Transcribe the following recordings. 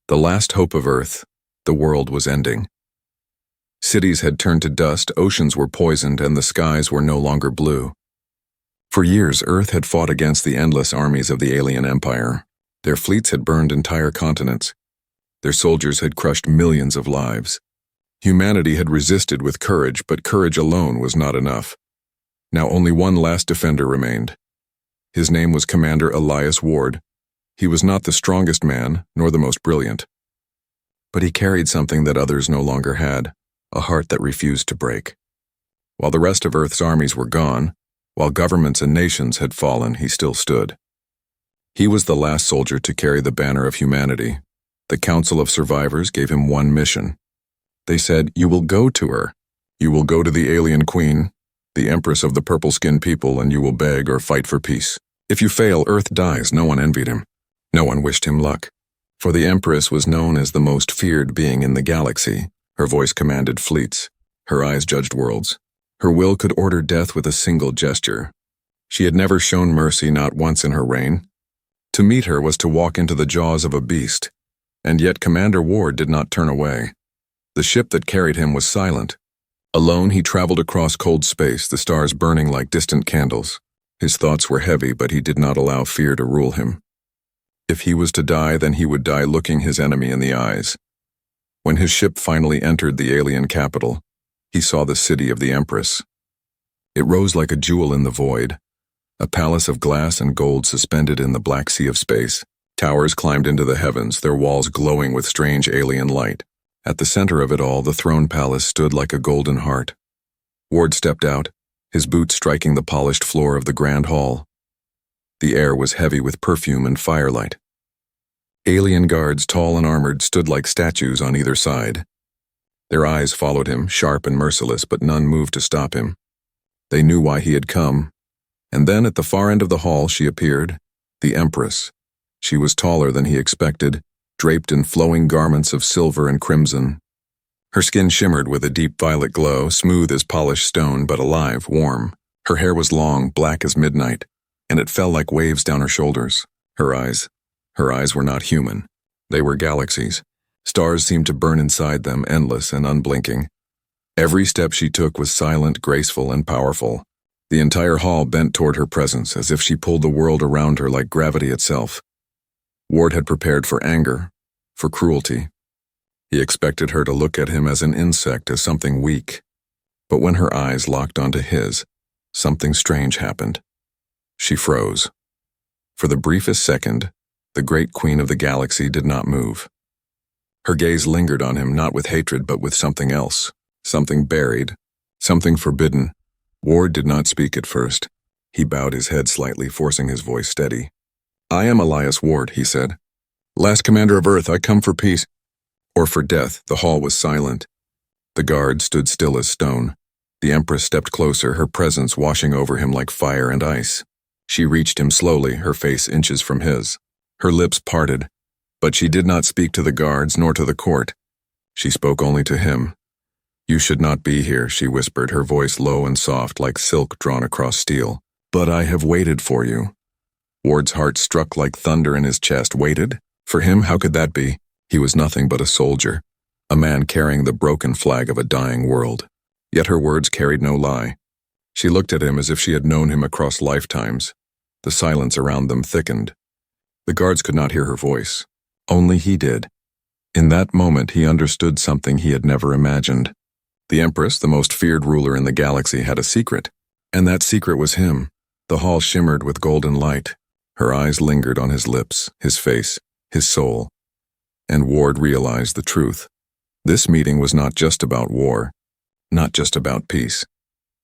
The last hope of Earth, the world was ending. Cities had turned to dust, oceans were poisoned, and the skies were no longer blue. For years, Earth had fought against the endless armies of the alien empire. Their fleets had burned entire continents. Their soldiers had crushed millions of lives. Humanity had resisted with courage, but courage alone was not enough. Now only one last defender remained. His name was Commander Elias Ward. He was not the strongest man, nor the most brilliant. But he carried something that others no longer had, a heart that refused to break. While the rest of Earth's armies were gone, while governments and nations had fallen, he still stood. He was the last soldier to carry the banner of humanity. The Council of Survivors gave him one mission. They said, "You will go to her. You will go to the alien queen, the empress of the purple-skinned people, and you will beg or fight for peace. If you fail, Earth dies." No one envied him. No one wished him luck. For the empress was known as the most feared being in the galaxy. Her voice commanded fleets. Her eyes judged worlds. Her will could order death with a single gesture. She had never shown mercy, not once in her reign. To meet her was to walk into the jaws of a beast. And yet Commander Ward did not turn away. The ship that carried him was silent. Alone, he traveled across cold space, the stars burning like distant candles. His thoughts were heavy, but he did not allow fear to rule him. If he was to die, then he would die looking his enemy in the eyes. When his ship finally entered the alien capital, he saw the city of the Empress. It rose like a jewel in the void, a palace of glass and gold suspended in the black sea of space. Towers climbed into the heavens, their walls glowing with strange alien light. At the center of it all, the throne palace stood like a golden heart. Ward stepped out, his boots striking the polished floor of the grand hall. The air was heavy with perfume and firelight. Alien guards, tall and armored, stood like statues on either side. Their eyes followed him, sharp and merciless, but none moved to stop him. They knew why he had come. And then at the far end of the hall she appeared, the Empress. She was taller than he expected, draped in flowing garments of silver and crimson. Her skin shimmered with a deep violet glow, smooth as polished stone, but alive, warm. Her hair was long, black as midnight, and it fell like waves down her shoulders. Her eyes were not human. They were galaxies. Stars seemed to burn inside them, endless and unblinking. Every step she took was silent, graceful, and powerful. The entire hall bent toward her presence, as if she pulled the world around her like gravity itself. Ward had prepared for anger, for cruelty. He expected her to look at him as an insect, as something weak. But when her eyes locked onto his, something strange happened. She froze. For the briefest second, the great queen of the galaxy did not move. Her gaze lingered on him, not with hatred, but with something else, something buried, something forbidden. Ward did not speak at first. He bowed his head slightly, forcing his voice steady. "I am Elias Ward," he said. "Last commander of Earth, I come for peace." Or for death. The hall was silent. The guard stood still as stone. The Empress stepped closer, her presence washing over him like fire and ice. She reached him slowly, her face inches from his. Her lips parted, but she did not speak to the guards nor to the court. She spoke only to him. "You should not be here," she whispered, her voice low and soft like silk drawn across steel. "But I have waited for you." Ward's heart struck like thunder in his chest. Waited? For him, how could that be? He was nothing but a soldier, a man carrying the broken flag of a dying world. Yet her words carried no lie. She looked at him as if she had known him across lifetimes. The silence around them thickened. The guards could not hear her voice. Only he did. In that moment, he understood something he had never imagined. The Empress, the most feared ruler in the galaxy, had a secret. And that secret was him. The hall shimmered with golden light. Her eyes lingered on his lips, his face, his soul. And Ward realized the truth. This meeting was not just about war, not just about peace.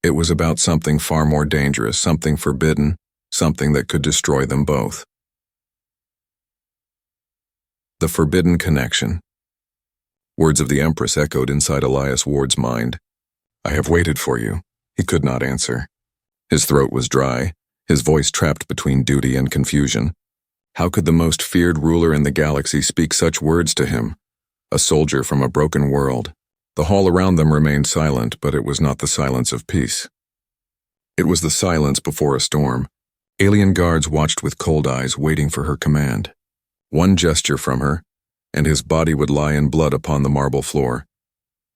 It was about something far more dangerous, something forbidden, something that could destroy them both. The forbidden connection. Words of the Empress echoed inside Elias Ward's mind. "I have waited for you." He could not answer. His throat was dry, his voice trapped between duty and confusion. How could the most feared ruler in the galaxy speak such words to him? A soldier from a broken world. The hall around them remained silent, but it was not the silence of peace. It was the silence before a storm. Alien guards watched with cold eyes, waiting for her command. One gesture from her, and his body would lie in blood upon the marble floor.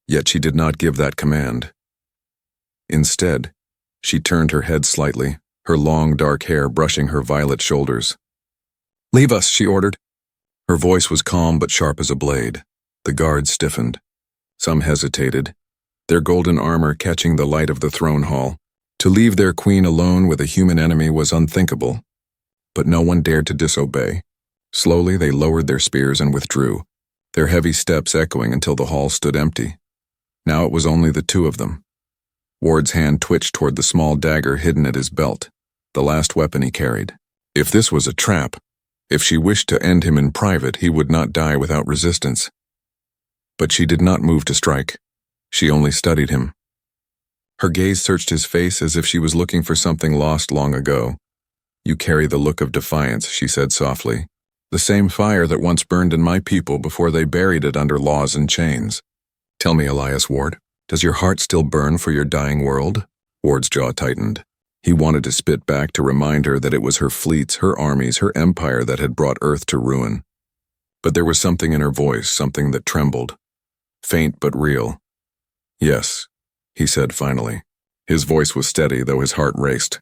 Yet she did not give that command. Instead, she turned her head slightly, her long dark hair brushing her violet shoulders. "Leave us," she ordered. Her voice was calm but sharp as a blade. The guards stiffened. Some hesitated, their golden armor catching the light of the throne hall. To leave their queen alone with a human enemy was unthinkable, but no one dared to disobey. Slowly they lowered their spears and withdrew, their heavy steps echoing until the hall stood empty. Now it was only the two of them. Ward's hand twitched toward the small dagger hidden at his belt, the last weapon he carried. If this was a trap, if she wished to end him in private, he would not die without resistance. But she did not move to strike. She only studied him. Her gaze searched his face as if she was looking for something lost long ago. "You carry the look of defiance," she said softly. "The same fire that once burned in my people before they buried it under laws and chains. Tell me, Elias Ward, does your heart still burn for your dying world?" Ward's jaw tightened. He wanted to spit back to remind her that it was her fleets, her armies, her empire that had brought Earth to ruin. But there was something in her voice, something that trembled. Faint but real. "Yes," he said finally. His voice was steady, though his heart raced.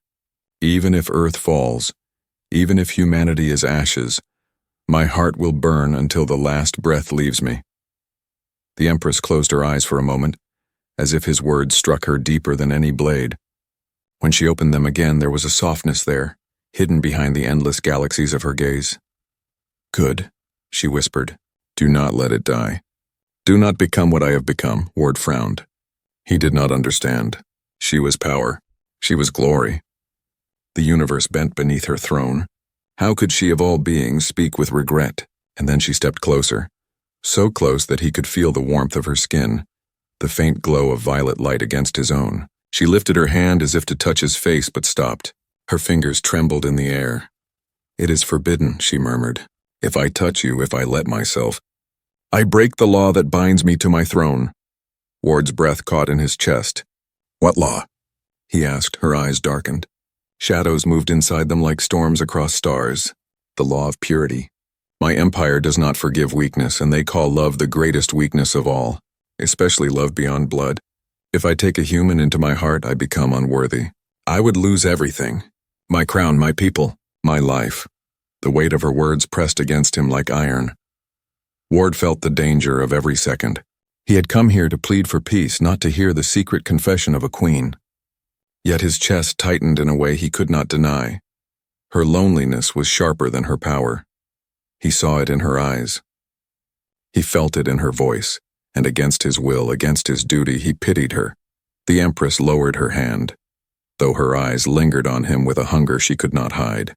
"Even if Earth falls, even if humanity is ashes, my heart will burn until the last breath leaves me." The Empress closed her eyes for a moment, as if his words struck her deeper than any blade. When she opened them again, there was a softness there, hidden behind the endless galaxies of her gaze. "Good," she whispered. "Do not let it die. Do not become what I have become." Ward frowned. He did not understand. She was power. She was glory. The universe bent beneath her throne. How could she of all beings speak with regret? And then she stepped closer, so close that he could feel the warmth of her skin, the faint glow of violet light against his own. She lifted her hand as if to touch his face, but stopped. Her fingers trembled in the air. "It is forbidden," she murmured. "If I touch you, if I let myself, I break the law that binds me to my throne." Ward's breath caught in his chest. "What law?" he asked, her eyes darkened. Shadows moved inside them like storms across stars. "The law of purity. My empire does not forgive weakness, and they call love the greatest weakness of all, especially love beyond blood. If I take a human into my heart, I become unworthy. I would lose everything. My crown, my people, my life." The weight of her words pressed against him like iron. Ward felt the danger of every second. He had come here to plead for peace, not to hear the secret confession of a queen. Yet his chest tightened in a way he could not deny. Her loneliness was sharper than her power. He saw it in her eyes. He felt it in her voice, and against his will, against his duty, he pitied her. The Empress lowered her hand, though her eyes lingered on him with a hunger she could not hide.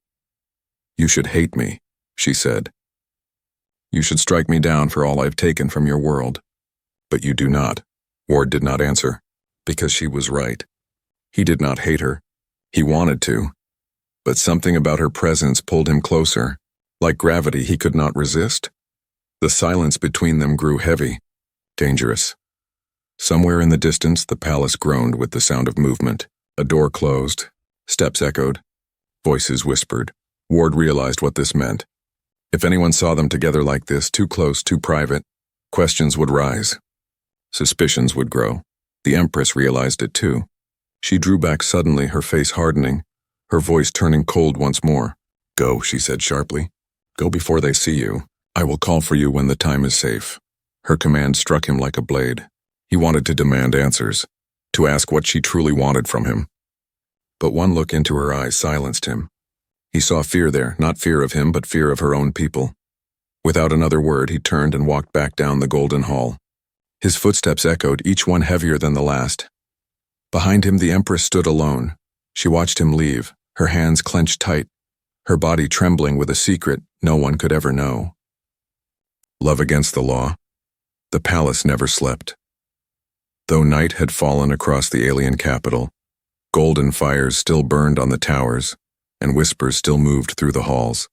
"You should hate me," she said. "You should strike me down for all I've taken from your world. But you do not." Ward did not answer, because she was right. He did not hate her. He wanted to. But something about her presence pulled him closer. Like gravity, he could not resist. The silence between them grew heavy, dangerous. Somewhere in the distance, the palace groaned with the sound of movement. A door closed. Steps echoed. Voices whispered. Ward realized what this meant. If anyone saw them together like this, too close, too private, questions would rise. Suspicions would grow. The Empress realized it too. She drew back suddenly, her face hardening, her voice turning cold once more. "Go," she said sharply. "Go before they see you. I will call for you when the time is safe." Her command struck him like a blade. He wanted to demand answers, to ask what she truly wanted from him. But one look into her eyes silenced him. He saw fear there, not fear of him, but fear of her own people. Without another word, he turned and walked back down the golden hall. His footsteps echoed, each one heavier than the last. Behind him, the Empress stood alone. She watched him leave, her hands clenched tight, her body trembling with a secret no one could ever know. Love against the law. The palace never slept. Though night had fallen across the alien capital, golden fires still burned on the towers, and whispers still moved through the halls.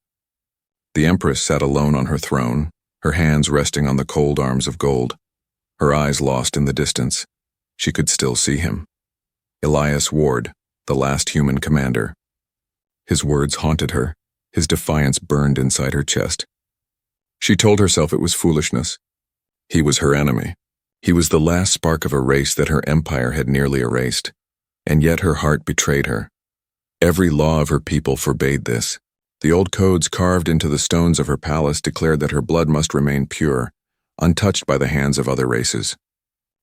The Empress sat alone on her throne, her hands resting on the cold arms of gold, her eyes lost in the distance. She could still see him. Elias Ward, the last human commander. His words haunted her, his defiance burned inside her chest. She told herself it was foolishness. He was her enemy. He was the last spark of a race that her empire had nearly erased. And yet her heart betrayed her. Every law of her people forbade this. The old codes carved into the stones of her palace declared that her blood must remain pure, untouched by the hands of other races.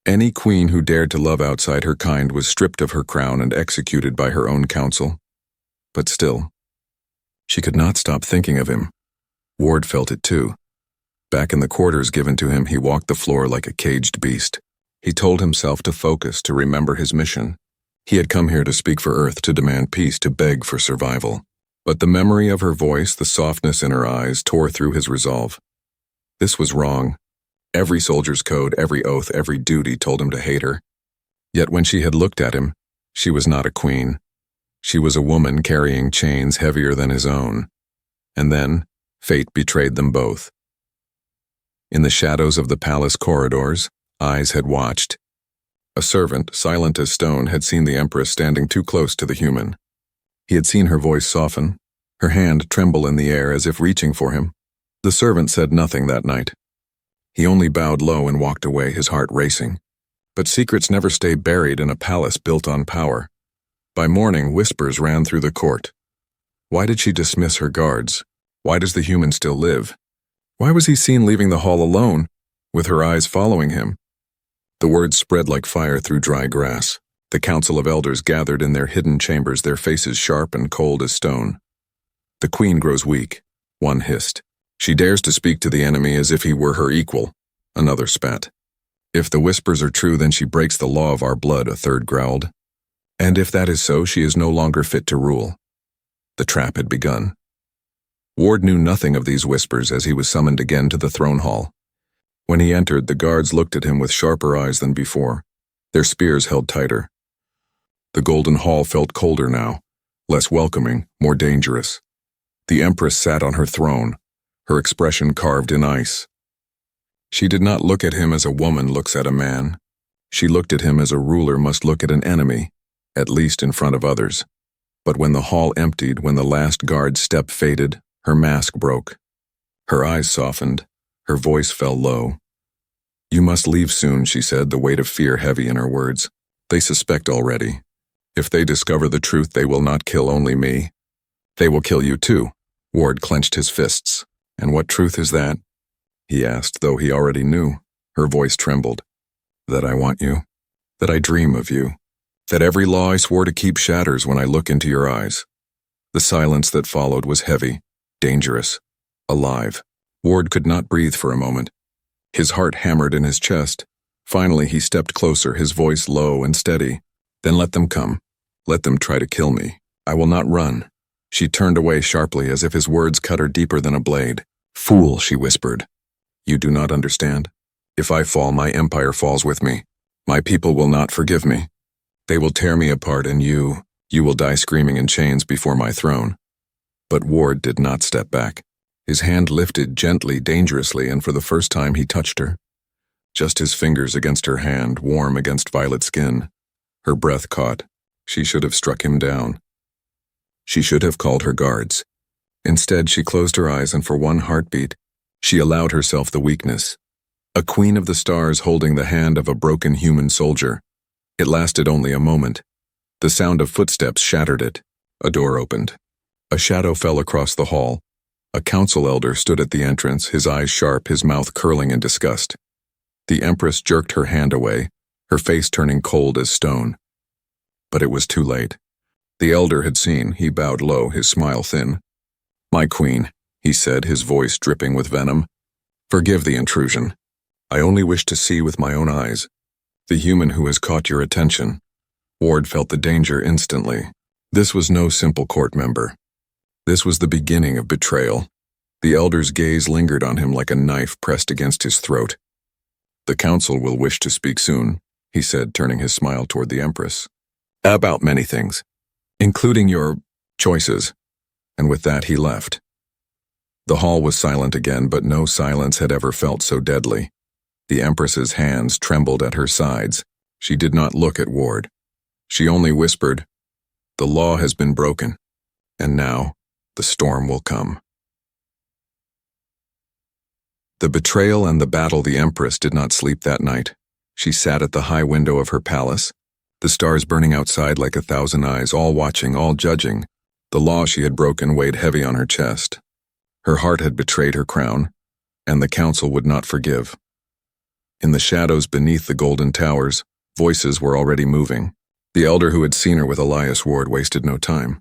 Any queen who dared to love outside her kind was stripped of her crown and executed by her own council. But still, she could not stop thinking of him. Ward felt it too. Back in the quarters given to him, he walked the floor like a caged beast. He told himself to focus, to remember his mission. He had come here to speak for Earth, to demand peace, to beg for survival. But the memory of her voice, the softness in her eyes, tore through his resolve. This was wrong. Every soldier's code, every oath, every duty told him to hate her. Yet when she had looked at him, she was not a queen. She was a woman carrying chains heavier than his own. And then, fate betrayed them both. In the shadows of the palace corridors, eyes had watched. A servant, silent as stone, had seen the Empress standing too close to the human. He had seen her voice soften, her hand tremble in the air as if reaching for him. The servant said nothing that night. He only bowed low and walked away, his heart racing. But secrets never stay buried in a palace built on power. By morning, whispers ran through the court. Why did she dismiss her guards? Why does the human still live? Why was he seen leaving the hall alone, with her eyes following him? The words spread like fire through dry grass. The council of elders gathered in their hidden chambers, their faces sharp and cold as stone. The queen grows weak, one hissed. She dares to speak to the enemy as if he were her equal, another spat. If the whispers are true, then she breaks the law of our blood, a third growled. And if that is so, she is no longer fit to rule. The trap had begun. Ward knew nothing of these whispers as he was summoned again to the throne hall. When he entered, the guards looked at him with sharper eyes than before, their spears held tighter. The golden hall felt colder now, less welcoming, more dangerous. The Empress sat on her throne, her expression carved in ice. She did not look at him as a woman looks at a man. She looked at him as a ruler must look at an enemy, at least in front of others. But when the hall emptied, when the last guard's step faded, her mask broke. Her eyes softened, her voice fell low. You must leave soon, she said, the weight of fear heavy in her words. They suspect already. If they discover the truth, they will not kill only me. They will kill you too. Ward clenched his fists. And what truth is that? He asked, though he already knew. Her voice trembled. That I want you. That I dream of you. That every law I swore to keep shatters when I look into your eyes. The silence that followed was heavy, dangerous, alive. Ward could not breathe for a moment. His heart hammered in his chest. Finally, he stepped closer, his voice low and steady. Then let them come. Let them try to kill me. I will not run. She turned away sharply as if his words cut her deeper than a blade. Fool, she whispered. You do not understand. If I fall, my empire falls with me. My people will not forgive me. They will tear me apart, and you will die screaming in chains before my throne. But Ward did not step back. His hand lifted gently, dangerously, and for the first time he touched her. Just his fingers against her hand, warm against violet skin. Her breath caught. She should have struck him down. She should have called her guards. Instead, she closed her eyes, and for one heartbeat, she allowed herself the weakness. A queen of the stars holding the hand of a broken human soldier. It lasted only a moment. The sound of footsteps shattered it. A door opened. A shadow fell across the hall. A council elder stood at the entrance, his eyes sharp, his mouth curling in disgust. The Empress jerked her hand away, her face turning cold as stone. But it was too late. The elder had seen. He bowed low, his smile thin. My queen, he said, his voice dripping with venom. Forgive the intrusion. I only wish to see with my own eyes the human who has caught your attention. Ward felt the danger instantly. This was no simple court member. This was the beginning of betrayal. The elder's gaze lingered on him like a knife pressed against his throat. The council will wish to speak soon, he said, turning his smile toward the Empress. About many things, including your choices. And with that he left. The hall was silent again, but no silence had ever felt so deadly. The Empress's hands trembled at her sides. She did not look at Ward. She only whispered, The law has been broken, and now the storm will come. The betrayal and the battle. The Empress did not sleep that night. She sat at the high window of her palace, the stars burning outside like 1,000 eyes, all watching, all judging. The law she had broken weighed heavy on her chest. Her heart had betrayed her crown, and the council would not forgive. In the shadows beneath the golden towers, voices were already moving. The elder who had seen her with Elias Ward wasted no time.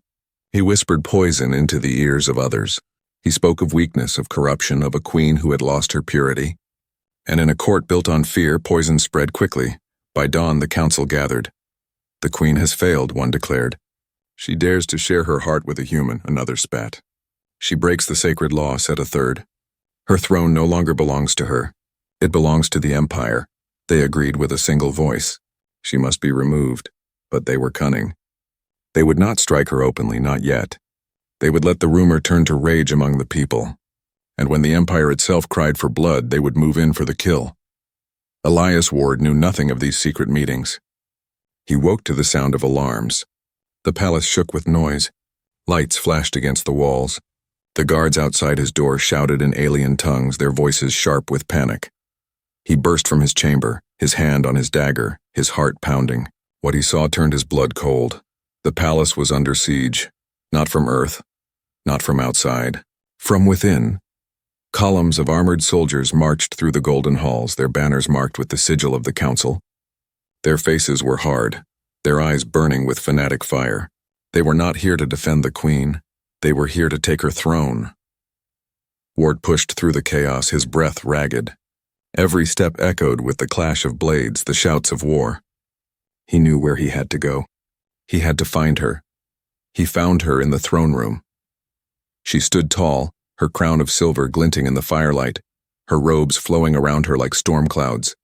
He whispered poison into the ears of others. He spoke of weakness, of corruption, of a queen who had lost her purity. And in a court built on fear, poison spread quickly. By dawn, the council gathered. "The queen has failed," one declared. "She dares to share her heart with a human," another spat. "She breaks the sacred law," said a third. "Her throne no longer belongs to her. It belongs to the empire," they agreed with a single voice. She must be removed, but they were cunning. They would not strike her openly, not yet. They would let the rumor turn to rage among the people. And when the empire itself cried for blood, they would move in for the kill. Elias Ward knew nothing of these secret meetings. He woke to the sound of alarms. The palace shook with noise. Lights flashed against the walls. The guards outside his door shouted in alien tongues, their voices sharp with panic. He burst from his chamber, his hand on his dagger, his heart pounding. What he saw turned his blood cold. The palace was under siege, not from earth, not from outside, from within. Columns of armored soldiers marched through the golden halls, their banners marked with the sigil of the council. Their faces were hard, their eyes burning with fanatic fire. They were not here to defend the queen. They were here to take her throne. Ward pushed through the chaos, his breath ragged. Every step echoed with the clash of blades, the shouts of war. He knew where he had to go. He had to find her. He found her in the throne room. She stood tall, her crown of silver glinting in the firelight, her robes flowing around her like storm clouds.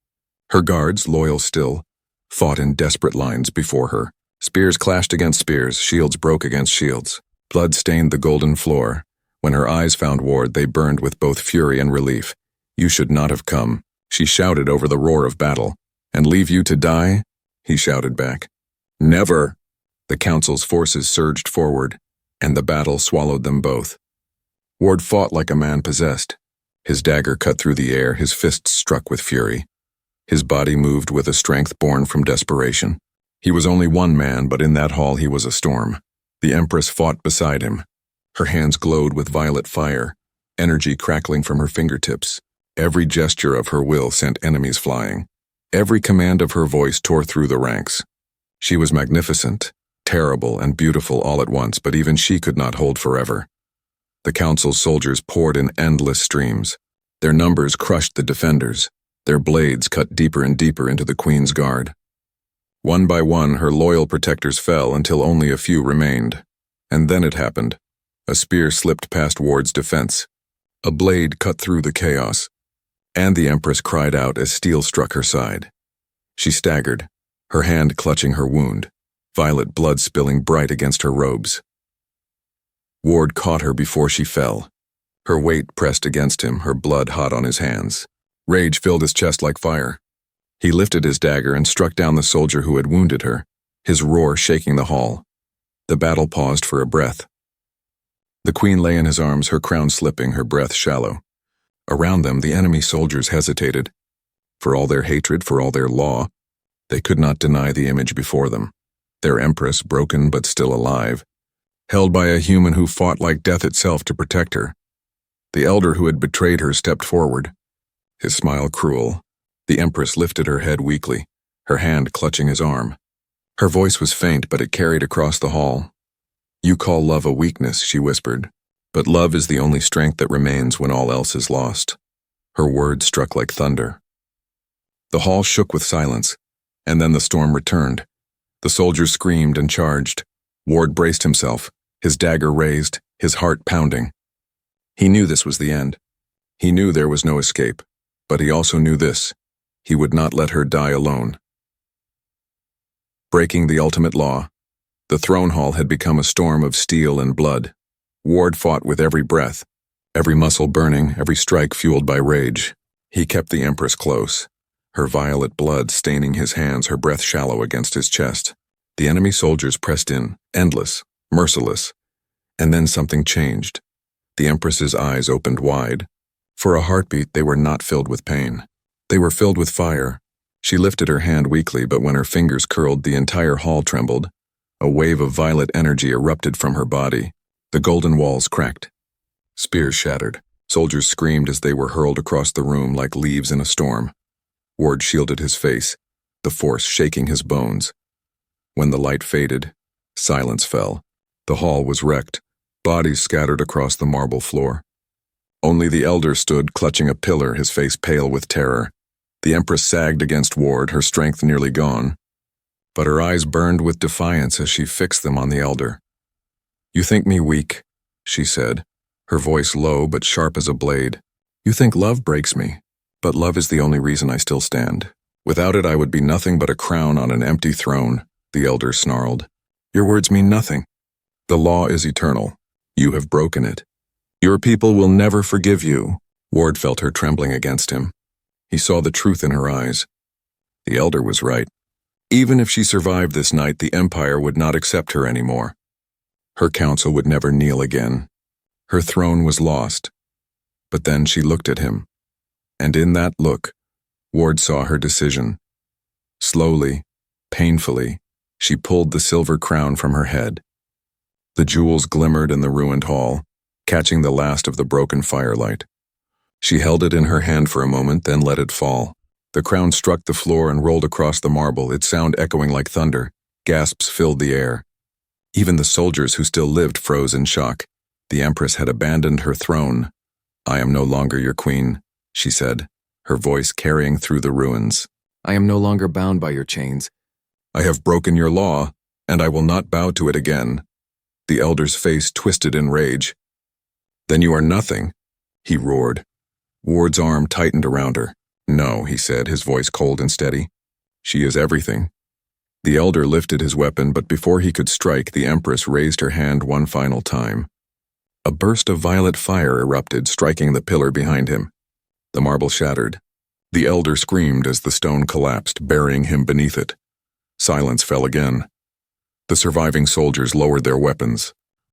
Her guards, loyal still, fought in desperate lines before her. Spears clashed against spears, shields broke against shields. Blood stained the golden floor. When her eyes found Ward, they burned with both fury and relief. "You should not have come," she shouted over the roar of battle. "And leave you to die?" he shouted back. "Never!" The council's forces surged forward, and the battle swallowed them both. Ward fought like a man possessed. His dagger cut through the air, his fists struck with fury. His body moved with a strength born from desperation. He was only one man, but in that hall he was a storm. The Empress fought beside him. Her hands glowed with violet fire, energy crackling from her fingertips. Every gesture of her will sent enemies flying. Every command of her voice tore through the ranks. She was magnificent, terrible, and beautiful all at once, but even she could not hold forever. The council's soldiers poured in endless streams. Their numbers crushed the defenders. Their blades cut deeper and deeper into the queen's guard. One by one, her loyal protectors fell until only a few remained. And then it happened. A spear slipped past Ward's defense. A blade cut through the chaos. And the Empress cried out as steel struck her side. She staggered, her hand clutching her wound, violet blood spilling bright against her robes. Ward caught her before she fell. Her weight pressed against him, her blood hot on his hands. Rage filled his chest like fire. He lifted his dagger and struck down the soldier who had wounded her, his roar shaking the hall. The battle paused for a breath. The queen lay in his arms, her crown slipping, her breath shallow. Around them, the enemy soldiers hesitated. For all their hatred, for all their law, they could not deny the image before them. Their empress, broken but still alive, held by a human who fought like death itself to protect her. The elder who had betrayed her stepped forward, his smile cruel. The Empress lifted her head weakly, her hand clutching his arm. Her voice was faint, but it carried across the hall. "You call love a weakness," she whispered, "but love is the only strength that remains when all else is lost." Her words struck like thunder. The hall shook with silence, and then the storm returned. The soldiers screamed and charged. Ward braced himself, his dagger raised, his heart pounding. He knew this was the end. He knew there was no escape, but he also knew this: he would not let her die alone. Breaking the ultimate law, the throne hall had become a storm of steel and blood. Ward fought with every breath, every muscle burning, every strike fueled by rage. He kept the Empress close, her violet blood staining his hands, her breath shallow against his chest. The enemy soldiers pressed in, endless, merciless. And then something changed. The Empress's eyes opened wide. For a heartbeat, they were not filled with pain. They were filled with fire. She lifted her hand weakly, but when her fingers curled, the entire hall trembled. A wave of violet energy erupted from her body. The golden walls cracked. Spears shattered. Soldiers screamed as they were hurled across the room like leaves in a storm. Ward shielded his face, the force shaking his bones. When the light faded, silence fell. The hall was wrecked, bodies scattered across the marble floor. Only the elder stood clutching a pillar, his face pale with terror. The Empress sagged against Ward, her strength nearly gone. But her eyes burned with defiance as she fixed them on the elder. "You think me weak," she said, her voice low but sharp as a blade. "You think love breaks me, but love is the only reason I still stand. Without it, I would be nothing but a crown on an empty throne," the elder snarled. "Your words mean nothing. The law is eternal. You have broken it. Your people will never forgive you." Ward felt her trembling against him. He saw the truth in her eyes. The elder was right. Even if she survived this night, the Empire would not accept her anymore. Her council would never kneel again. Her throne was lost. But then she looked at him. And in that look, Ward saw her decision. Slowly, painfully, she pulled the silver crown from her head. The jewels glimmered in the ruined hall, catching the last of the broken firelight. She held it in her hand for a moment, then let it fall. The crown struck the floor and rolled across the marble, its sound echoing like thunder. Gasps filled the air. Even the soldiers who still lived froze in shock. The Empress had abandoned her throne. "I am no longer your queen," she said, her voice carrying through the ruins. "I am no longer bound by your chains. I have broken your law, and I will not bow to it again." The elder's face twisted in rage. "Then you are nothing," he roared. Ward's arm tightened around her. "No," he said, his voice cold and steady. "She is everything." The elder lifted his weapon, but before he could strike, the Empress raised her hand one final time. A burst of violet fire erupted, striking the pillar behind him. The marble shattered. The elder screamed as the stone collapsed, burying him beneath it. Silence fell again. The surviving soldiers lowered their weapons.